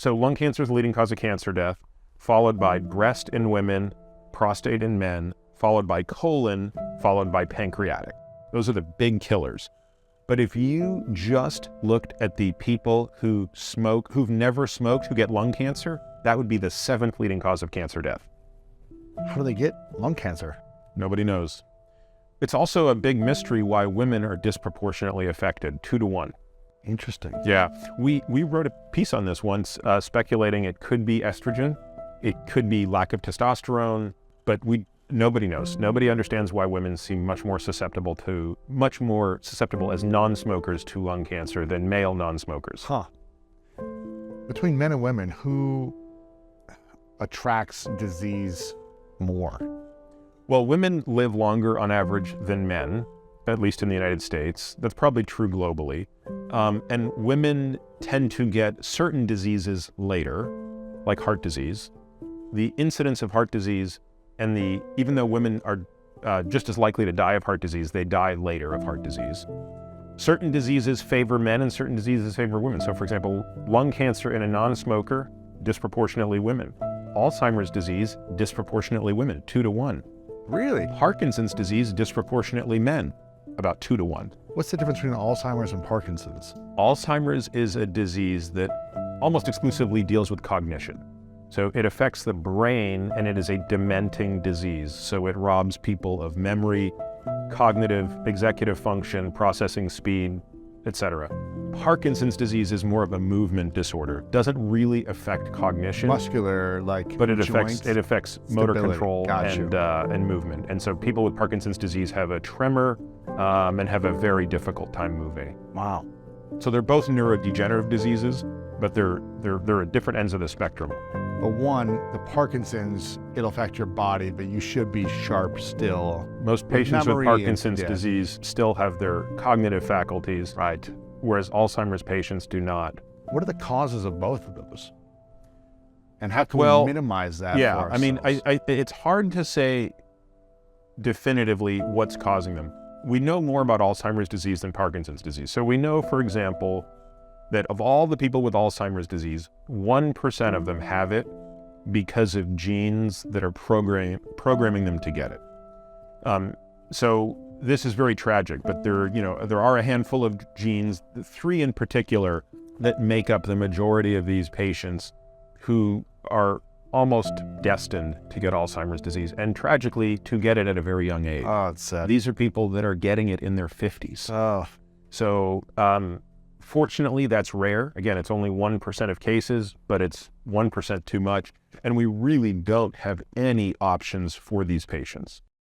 So lung cancer is the leading cause of cancer death, followed by breast in women, prostate in men, followed by colon, followed by pancreatic. Those are the big killers. But if you just looked at the people who smoke, who've never smoked, who get lung cancer, that would be the 7th leading cause of cancer death. How do they get lung cancer? Nobody knows. It's also a big mystery why women are disproportionately affected, 2 to 1. Interesting. Yeah, we wrote a piece on this once, speculating it could be estrogen, it could be lack of testosterone, but nobody knows. Nobody understands why women seem much more susceptible as non-smokers to lung cancer than male non-smokers. Huh. Between men and women, who attracts disease more? Well, women live longer on average than men, at least in the United States. That's probably true globally. And women tend to get certain diseases later, like heart disease. The incidence of heart disease even though women are just as likely to die of heart disease, they die later of heart disease. Certain diseases favor men and certain diseases favor women. So for example, lung cancer in a non-smoker, disproportionately women. Alzheimer's disease, disproportionately women, 2 to 1. Really? Parkinson's disease, disproportionately men, about 2 to 1. What's the difference between Alzheimer's and Parkinson's? Alzheimer's is a disease that almost exclusively deals with cognition. So it affects the brain, and it is a dementing disease. So it robs people of memory, cognitive, executive function, processing speed, etc. Parkinson's disease is more of a movement disorder. Doesn't really affect cognition. Muscular, but it affects motor control and movement. And so people with Parkinson's disease have a tremor and have a very difficult time moving. Wow. So they're both neurodegenerative diseases, but they're at different ends of the spectrum. But the Parkinson's, it'll affect your body, but you should be sharp still. Most patients with Parkinson's disease still have their cognitive faculties, right? Whereas Alzheimer's patients do not. What are the causes of both of those? And how can we minimize that for ourselves? I mean, it's hard to say definitively what's causing them. We know more about Alzheimer's disease than Parkinson's disease. So we know, for example, that of all the people with Alzheimer's disease, 1% of them have it because of genes that are programming them to get it. So this is very tragic, but there are a handful of genes, 3 in particular, that make up the majority of these patients who are almost destined to get Alzheimer's disease, and tragically to get it at a very young age. Oh, it's sad. These are people that are getting it in their 50s. Oh. So fortunately, that's rare. Again, it's only 1% of cases, but it's 1% too much. And we really don't have any options for these patients.